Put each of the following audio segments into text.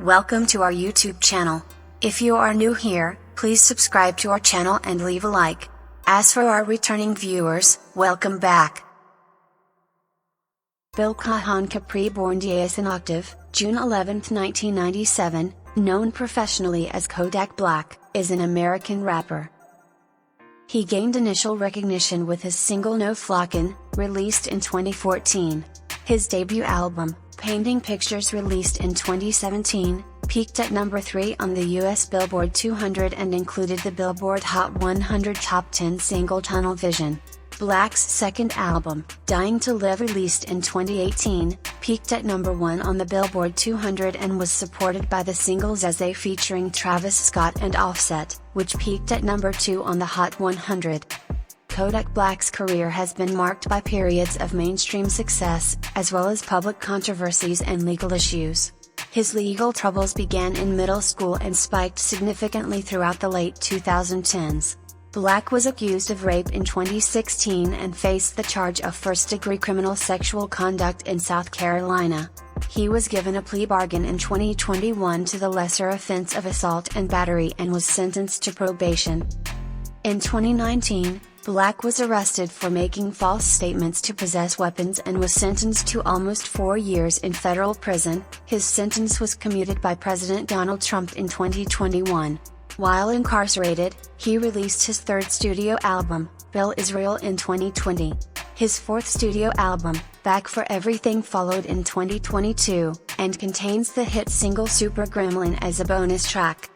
Welcome to our YouTube channel. If you are new here, please subscribe to our channel and leave a like. As for our returning viewers, welcome back. Bill Cajon Capri, born Diaz in Octave, June 11, 1997, known professionally as Kodak Black, is an American rapper. He gained initial recognition with his single No Flockin, released in 2014. His debut album, Painting Pictures, released in 2017, peaked at number 3 on the US Billboard 200 and included the Billboard Hot 100 Top 10 single Tunnel Vision. Black's second album, Dying to Live, released in 2018, peaked at number 1 on the Billboard 200 and was supported by the singles As They featuring Travis Scott and Offset, which peaked at number 2 on the Hot 100. Kodak Black's career has been marked by periods of mainstream success, as well as public controversies and legal issues. His legal troubles began in middle school and spiked significantly throughout the late 2010s. Black was accused of rape in 2016 and faced the charge of first-degree criminal sexual conduct in South Carolina. He was given a plea bargain in 2021 to the lesser offense of assault and battery and was sentenced to probation. In 2019, Black was arrested for making false statements to possess weapons and was sentenced to almost 4 years in federal prison. His sentence was commuted by President Donald Trump in 2021. While incarcerated, he released his third studio album, Bill Israel, in 2020. His fourth studio album, Back for Everything, followed in 2022, and contains the hit single Super Gremlin as a bonus track.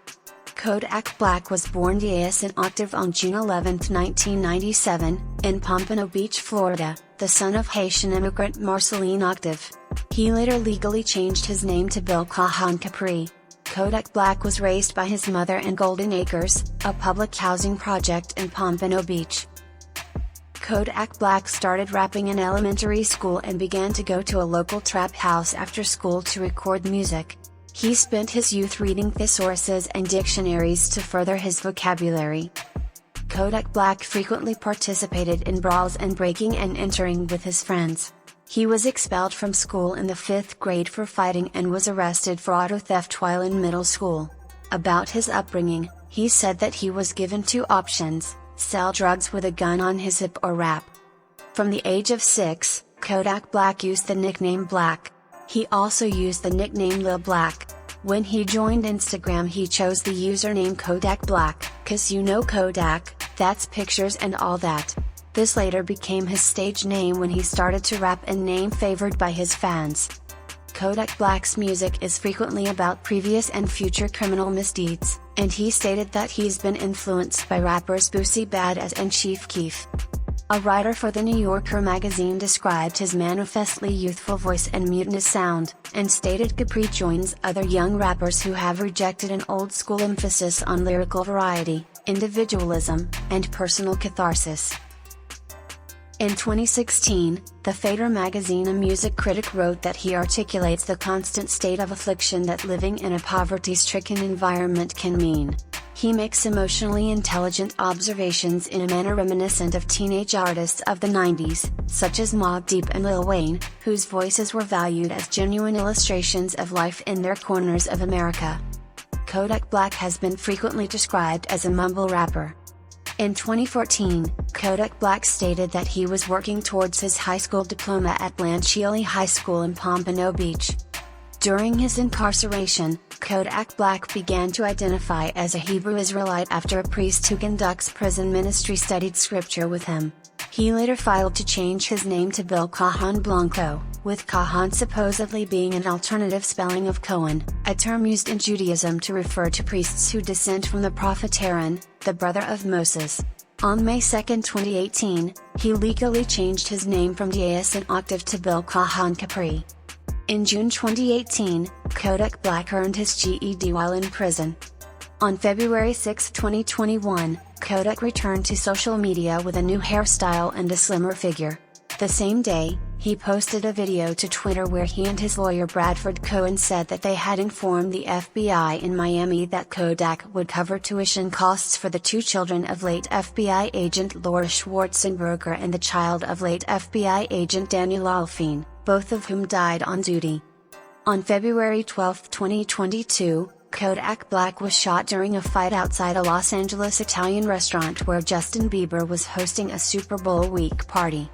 Kodak Black was born Diaz in Octave on June 11, 1997, in Pompano Beach, Florida, the son of Haitian immigrant Marceline Octave. He later legally changed his name to Bill Cajon Capri. Kodak Black was raised by his mother in Golden Acres, a public housing project in Pompano Beach. Kodak Black started rapping in elementary school and began to go to a local trap house after school to record music. He spent his youth reading thesauruses and dictionaries to further his vocabulary. Kodak Black frequently participated in brawls and breaking and entering with his friends. He was expelled from school in the 5th grade for fighting and was arrested for auto theft while in middle school. About his upbringing, he said that he was given 2 options: sell drugs with a gun on his hip or rap. From the age of 6, Kodak Black used the nickname Black. He also used the nickname Lil Black. When he joined Instagram, he chose the username Kodak Black, 'cause you know Kodak, that's pictures and all that. This later became his stage name when he started to rap, a name favored by his fans. Kodak Black's music is frequently about previous and future criminal misdeeds, and he stated that he's been influenced by rappers Boosie Badass and Chief Keef. A writer for The New Yorker magazine described his manifestly youthful voice and mutinous sound, and stated Capri joins other young rappers who have rejected an old-school emphasis on lyrical variety, individualism, and personal catharsis. In 2016, The Fader magazine, a music critic, wrote that he articulates the constant state of affliction that living in a poverty-stricken environment can mean. He makes emotionally intelligent observations in a manner reminiscent of teenage artists of the 90s, such as Mobb Deep and Lil Wayne, whose voices were valued as genuine illustrations of life in their corners of America. Kodak Black has been frequently described as a mumble rapper. In 2014, Kodak Black stated that he was working towards his high school diploma at Blanchely High School in Pompano Beach. During his incarceration, Kodak Black began to identify as a Hebrew Israelite after a priest who conducts prison ministry studied scripture with him. He later filed to change his name to Bill Cajon Blanco, with Cajon supposedly being an alternative spelling of Cohen, a term used in Judaism to refer to priests who descend from the prophet Aaron, the brother of Moses. On May 2, 2018, he legally changed his name from Diaz in Octave to Bill Cajon Capri. In June 2018, Kodak Black earned his GED while in prison. On February 6, 2021, Kodak returned to social media with a new hairstyle and a slimmer figure. The same day, he posted a video to Twitter where he and his lawyer Bradford Cohen said that they had informed the FBI in Miami that Kodak would cover tuition costs for the 2 children of late FBI agent Laura Schwarzenberger and the child of late FBI agent Daniel Alfine, both of whom died on duty. On February 12, 2022, Kodak Black was shot during a fight outside a Los Angeles Italian restaurant where Justin Bieber was hosting a Super Bowl week party.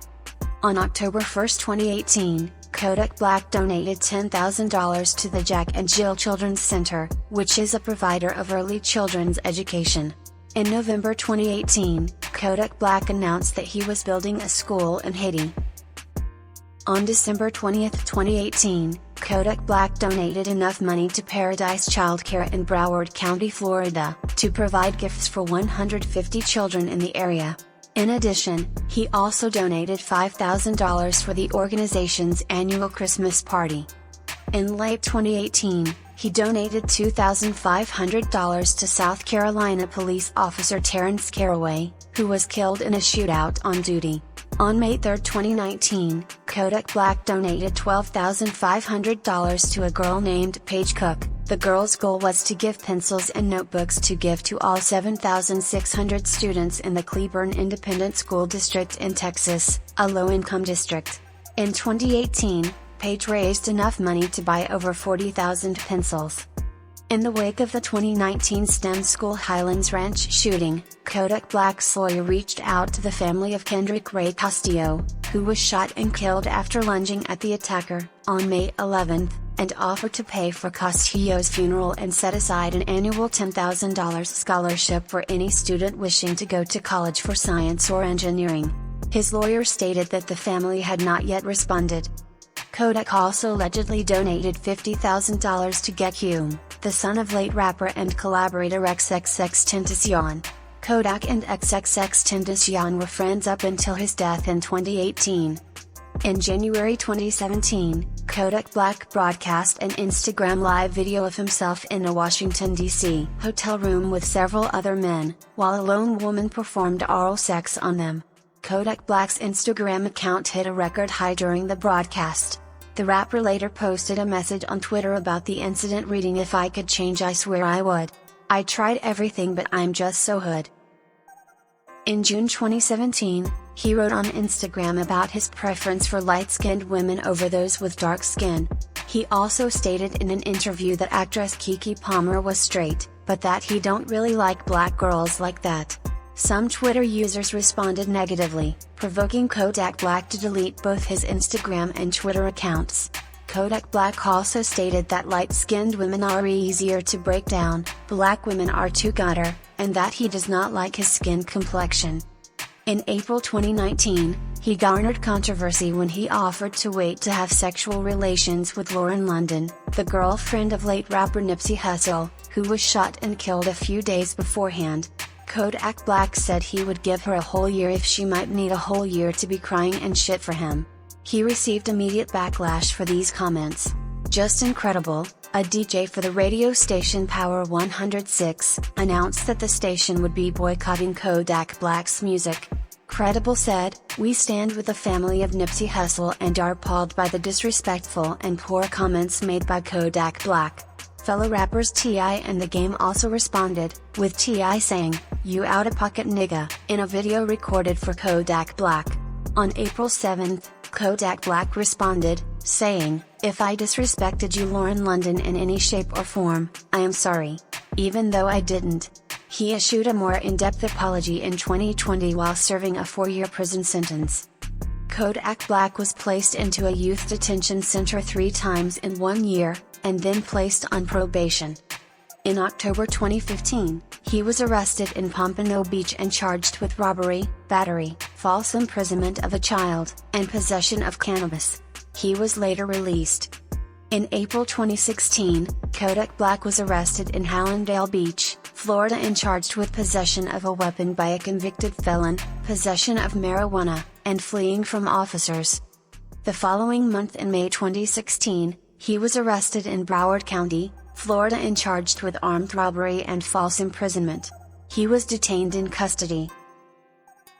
On October 1, 2018, Kodak Black donated $10,000 to the Jack and Jill Children's Center, which is a provider of early children's education. In November 2018, Kodak Black announced that he was building a school in Haiti. On December 20, 2018, Kodak Black donated enough money to Paradise Childcare in Broward County, Florida, to provide gifts for 150 children in the area. In addition, he also donated $5,000 for the organization's annual Christmas party. In late 2018, he donated $2,500 to South Carolina police officer Terrence Caraway, who was killed in a shootout on duty. On May 3, 2019, Kodak Black donated $12,500 to a girl named Paige Cook. The girl's goal was to give pencils and notebooks to give to all 7,600 students in the Cleburne Independent School District in Texas, a low-income district. In 2018, Paige raised enough money to buy over 40,000 pencils. In the wake of the 2019 STEM School Highlands Ranch shooting, Kodak Black's lawyer reached out to the family of Kendrick Ray Castillo, who was shot and killed after lunging at the attacker, on May 11, and offered to pay for Castillo's funeral and set aside an annual $10,000 scholarship for any student wishing to go to college for science or engineering. His lawyer stated that the family had not yet responded. Kodak also allegedly donated $50,000 to Get Hume, the son of late rapper and collaborator XXXTentacion. Kodak and XXXTentacion were friends up until his death in 2018. In January 2017, Kodak Black broadcast an Instagram live video of himself in a Washington, D.C. hotel room with several other men, while a lone woman performed oral sex on them. Kodak Black's Instagram account hit a record high during the broadcast. The rapper later posted a message on Twitter about the incident reading, "If I could change, I swear I would. I tried everything, but I'm just so hood." In June 2017, he wrote on Instagram about his preference for light-skinned women over those with dark skin. He also stated in an interview that actress Keke Palmer was straight, but that he don't really like black girls like that. Some Twitter users responded negatively, provoking Kodak Black to delete both his Instagram and Twitter accounts. Kodak Black also stated that light-skinned women are easier to break down, black women are too gutter, and that he does not like his skin complexion. In April 2019, he garnered controversy when he offered to wait to have sexual relations with Lauren London, the girlfriend of late rapper Nipsey Hussle, who was shot and killed a few days beforehand. Kodak Black said he would give her a whole year if she might need a whole year to be crying and shit for him. He received immediate backlash for these comments. Just Incredible, a DJ for the radio station Power 106, announced that the station would be boycotting Kodak Black's music. Credible said, "We stand with the family of Nipsey Hussle and are appalled by the disrespectful and poor comments made by Kodak Black." Fellow rappers T.I. and The Game also responded, with T.I. saying, "You outta pocket nigga," in a video recorded for Kodak Black. On April 7, Kodak Black responded, saying, "If I disrespected you, Lauren London, in any shape or form, I am sorry. Even though I didn't." He issued a more in-depth apology in 2020 while serving a 4-year prison sentence. Kodak Black was placed into a youth detention center 3 times in 1 year, and then placed on probation. In October 2015, he was arrested in Pompano Beach and charged with robbery, battery, false imprisonment of a child, and possession of cannabis. He was later released. In April 2016, Kodak Black was arrested in Hallandale Beach, Florida and charged with possession of a weapon by a convicted felon, possession of marijuana, and fleeing from officers. The following month in May 2016, he was arrested in Broward County, Florida and charged with armed robbery and false imprisonment. He was detained in custody.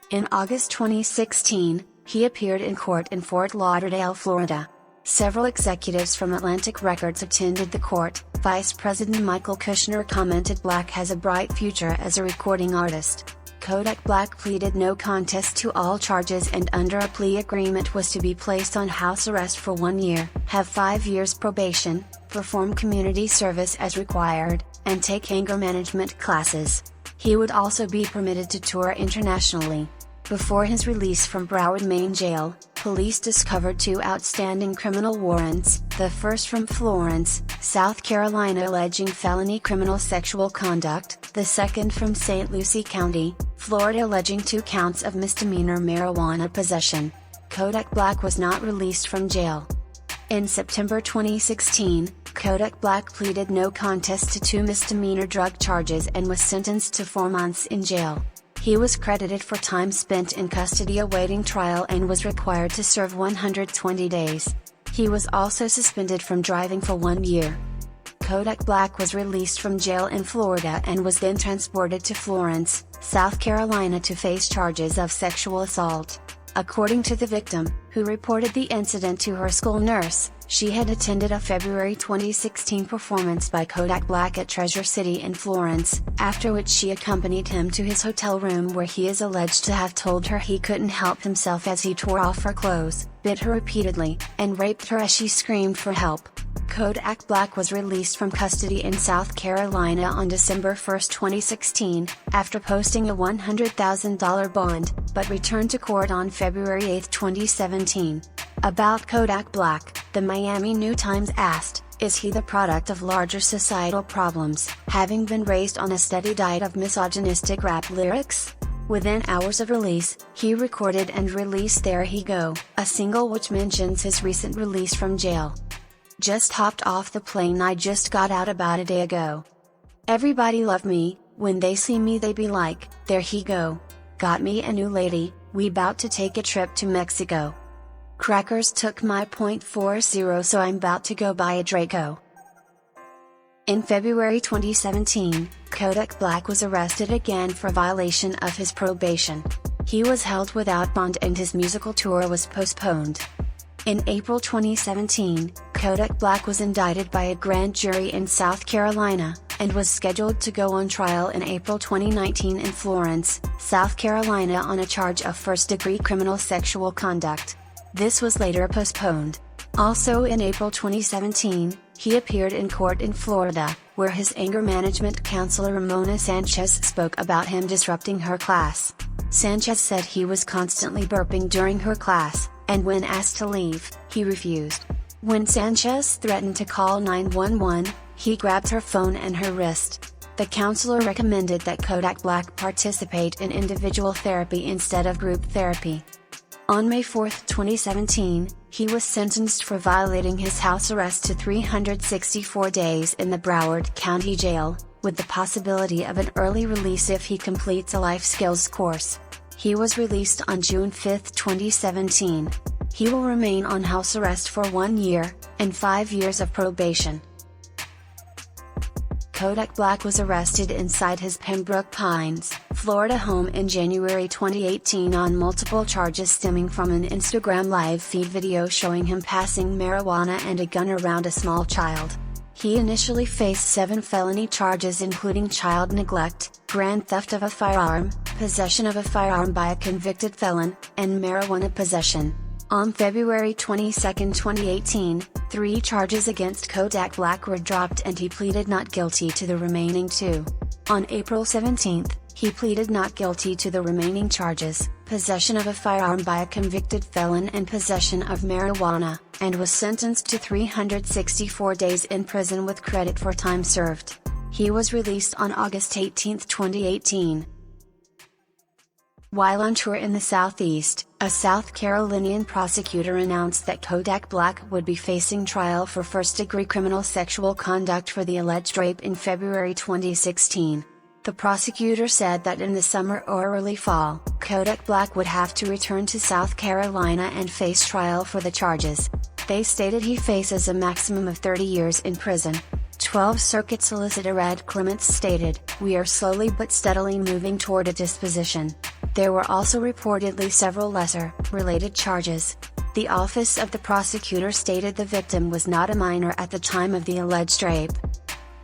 In August 2016, he appeared in court in Fort Lauderdale, Florida. Several executives from Atlantic Records attended the court. Vice President Michael Kushner commented Black has a bright future as a recording artist. Kodak Black pleaded no contest to all charges and under a plea agreement was to be placed on house arrest for 1 year, have 5 years probation, perform community service as required, and take anger management classes. He would also be permitted to tour internationally. Before his release from Broward Main Jail, police discovered 2 outstanding criminal warrants, the first from Florence, South Carolina alleging felony criminal sexual conduct, the second from St. Lucie County, Florida alleging 2 counts of misdemeanor marijuana possession. Kodak Black was not released from jail. In September 2016, Kodak Black pleaded no contest to 2 misdemeanor drug charges and was sentenced to 4 months in jail. He was credited for time spent in custody awaiting trial and was required to serve 120 days. He was also suspended from driving for 1 year. Kodak Black was released from jail in Florida and was then transported to Florence, South Carolina to face charges of sexual assault. According to the victim, who reported the incident to her school nurse, she had attended a February 2016 performance by Kodak Black at Treasure City in Florence, after which she accompanied him to his hotel room where he is alleged to have told her he couldn't help himself as he tore off her clothes, bit her repeatedly, and raped her as she screamed for help. Kodak Black was released from custody in South Carolina on December 1, 2016, after posting a $100,000 bond, but returned to court on February 8, 2017. About Kodak Black, the Miami New Times asked, is he the product of larger societal problems, having been raised on a steady diet of misogynistic rap lyrics? Within hours of release, he recorded and released There He Go, a single which mentions his recent release from jail. Just hopped off the plane I just got out about a day ago. Everybody love me, when they see me they be like, there he go. Got me a new lady, we bout to take a trip to Mexico. Crackers took my .40 so I'm about to go buy a Draco. In February 2017, Kodak Black was arrested again for violation of his probation. He was held without bond and his musical tour was postponed. In April 2017, Kodak Black was indicted by a grand jury in South Carolina, and was scheduled to go on trial in April 2019 in Florence, South Carolina on a charge of first-degree criminal sexual conduct. This was later postponed. Also in April 2017, he appeared in court in Florida, where his anger management counselor Ramona Sanchez spoke about him disrupting her class. Sanchez said he was constantly burping during her class, and when asked to leave, he refused. When Sanchez threatened to call 911, he grabbed her phone and her wrist. The counselor recommended that Kodak Black participate in individual therapy instead of group therapy. On May 4, 2017, he was sentenced for violating his house arrest to 364 days in the Broward County Jail, with the possibility of an early release if he completes a life skills course. He was released on June 5, 2017. He will remain on house arrest for 1 year, and 5 years of probation. Kodak Black was arrested inside his Pembroke Pines, Florida home in January 2018 on multiple charges stemming from an Instagram live feed video showing him passing marijuana and a gun around a small child. He initially faced 7 felony charges including child neglect, grand theft of a firearm, possession of a firearm by a convicted felon, and marijuana possession. On February 22, 2018, 3 charges against Kodak Black were dropped and he pleaded not guilty to the remaining 2. On April 17, he pleaded not guilty to the remaining charges, possession of a firearm by a convicted felon and possession of marijuana, and was sentenced to 364 days in prison with credit for time served. He was released on August 18, 2018. While on tour in the Southeast, a South Carolinian prosecutor announced that Kodak Black would be facing trial for first-degree criminal sexual conduct for the alleged rape in February 2016. The prosecutor said that in the summer or early fall, Kodak Black would have to return to South Carolina and face trial for the charges. They stated he faces a maximum of 30 years in prison. 12th Circuit Solicitor Ed Clements stated, "We are slowly but steadily moving toward a disposition." There were also reportedly several lesser, related charges. The office of the prosecutor stated the victim was not a minor at the time of the alleged rape.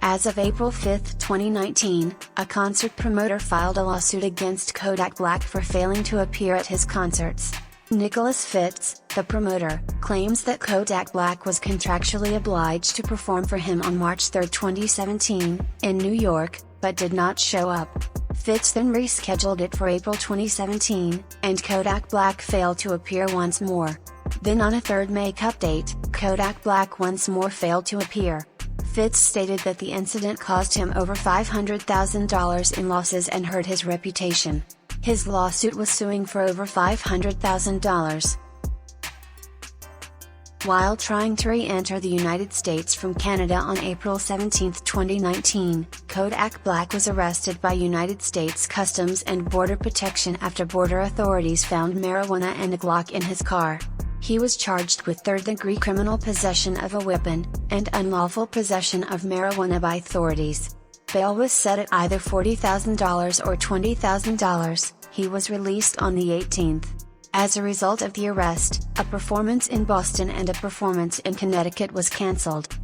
As of April 5, 2019, a concert promoter filed a lawsuit against Kodak Black for failing to appear at his concerts. Nicholas Fitz, the promoter, claims that Kodak Black was contractually obliged to perform for him on March 3, 2017, in New York, but did not show up. Fitz then rescheduled it for April 2017, and Kodak Black failed to appear once more. Then on a third makeup date, Kodak Black once more failed to appear. Fitz stated that the incident cost him over $500,000 in losses and hurt his reputation. His lawsuit was suing for over $500,000. While trying to re-enter the United States from Canada on April 17, 2019, Kodak Black was arrested by United States Customs and Border Protection after border authorities found marijuana and a Glock in his car. He was charged with third-degree criminal possession of a weapon, and unlawful possession of marijuana by authorities. Bail was set at either $40,000 or $20,000, he was released on the 18th. As a result of the arrest, a performance in Boston and a performance in Connecticut was cancelled.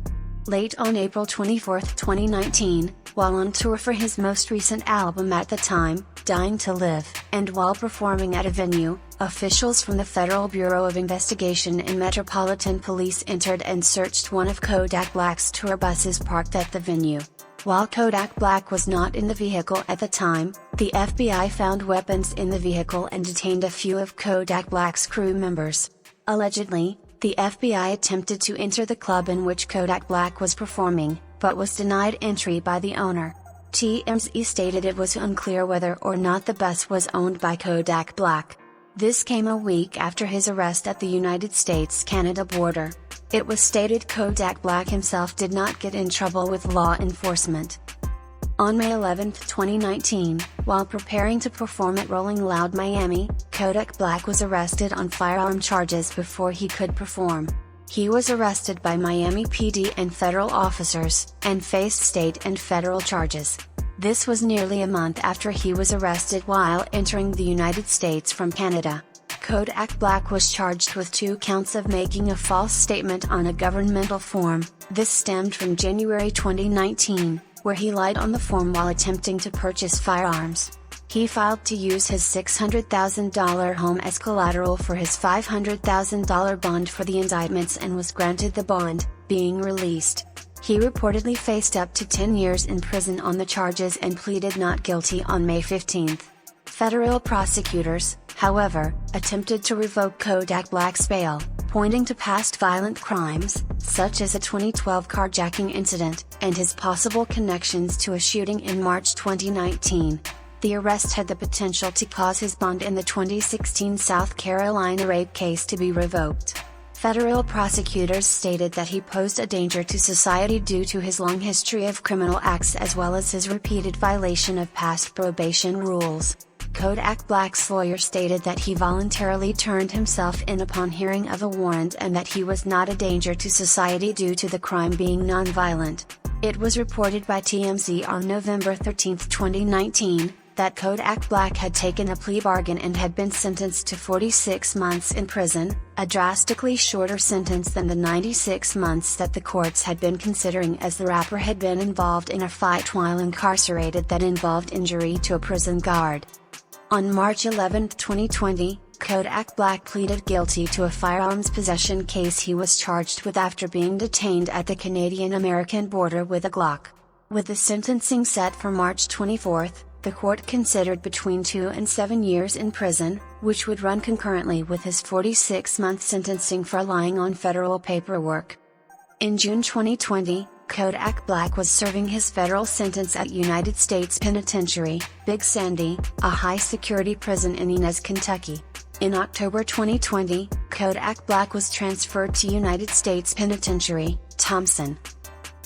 Late on April 24, 2019, while on tour for his most recent album at the time, Dying to Live, and while performing at a venue, officials from the Federal Bureau of Investigation and Metropolitan Police entered and searched one of Kodak Black's tour buses parked at the venue. While Kodak Black was not in the vehicle at the time, the FBI found weapons in the vehicle and detained a few of Kodak Black's crew members. Allegedly, the FBI attempted to enter the club in which Kodak Black was performing, but was denied entry by the owner. TMZ stated it was unclear whether or not the bus was owned by Kodak Black. This came a week after his arrest at the United States-Canada border. It was stated Kodak Black himself did not get in trouble with law enforcement. On May 11, 2019, while preparing to perform at Rolling Loud Miami, Kodak Black was arrested on firearm charges before he could perform. He was arrested by Miami PD and federal officers, and faced state and federal charges. This was nearly a month after he was arrested while entering the United States from Canada. Kodak Black was charged with 2 counts of making a false statement on a governmental form. This stemmed from January 2019, where he lied on the form while attempting to purchase firearms. He filed to use his $600,000 home as collateral for his $500,000 bond for the indictments and was granted the bond, being released. He reportedly faced up to 10 years in prison on the charges and pleaded not guilty on May 15. Federal prosecutors, however, attempted to revoke Kodak Black's bail, pointing to past violent crimes, such as a 2012 carjacking incident, and his possible connections to a shooting in March 2019. The arrest had the potential to cause his bond in the 2016 South Carolina rape case to be revoked. Federal prosecutors stated that he posed a danger to society due to his long history of criminal acts as well as his repeated violation of past probation rules. Kodak Black's lawyer stated that he voluntarily turned himself in upon hearing of a warrant and that he was not a danger to society due to the crime being non-violent. It was reported by TMZ on November 13, 2019, that Kodak Black had taken a plea bargain and had been sentenced to 46 months in prison, a drastically shorter sentence than the 96 months that the courts had been considering, as the rapper had been involved in a fight while incarcerated that involved injury to a prison guard. On March 11, 2020, Kodak Black pleaded guilty to a firearms possession case he was charged with after being detained at the Canadian-American border with a Glock. With the sentencing set for March 24, the court considered between 2 and 7 years in prison, which would run concurrently with his 46-month sentencing for lying on federal paperwork. In June 2020, Kodak Black was serving his federal sentence at United States Penitentiary, Big Sandy, a high-security prison in Inez, Kentucky. In October 2020, Kodak Black was transferred to United States Penitentiary, Thompson.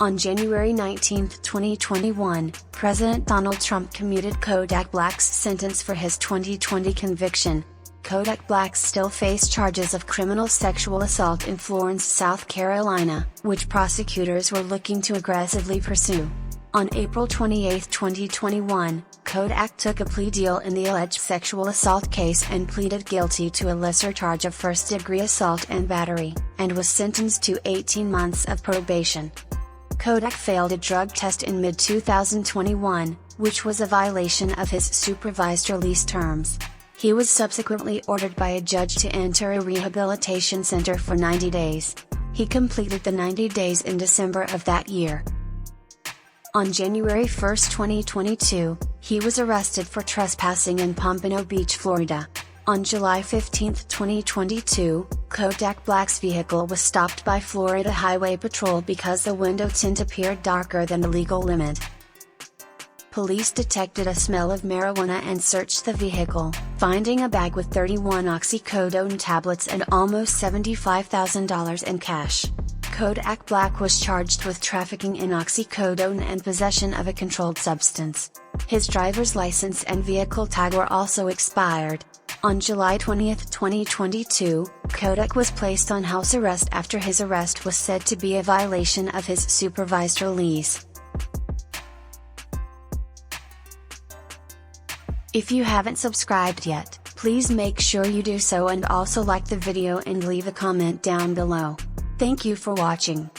On January 19, 2021, President Donald Trump commuted Kodak Black's sentence for his 2020 conviction. Kodak Black still faced charges of criminal sexual assault in Florence, South Carolina, which prosecutors were looking to aggressively pursue. On April 28, 2021, Kodak took a plea deal in the alleged sexual assault case and pleaded guilty to a lesser charge of first-degree assault and battery, and was sentenced to 18 months of probation. Kodak failed a drug test in mid-2021, which was a violation of his supervised release terms. He was subsequently ordered by a judge to enter a rehabilitation center for 90 days. He completed the 90 days in December of that year. On January 1, 2022, he was arrested for trespassing in Pompano Beach, Florida. On July 15, 2022, Kodak Black's vehicle was stopped by Florida Highway Patrol because the window tint appeared darker than the legal limit. Police detected a smell of marijuana and searched the vehicle, finding a bag with 31 oxycodone tablets and almost $75,000 in cash. Kodak Black was charged with trafficking in oxycodone and possession of a controlled substance. His driver's license and vehicle tag were also expired. On July 20, 2022, Kodak was placed on house arrest after his arrest was said to be a violation of his supervised release. If you haven't subscribed yet, please make sure you do so and also like the video and leave a comment down below. Thank you for watching.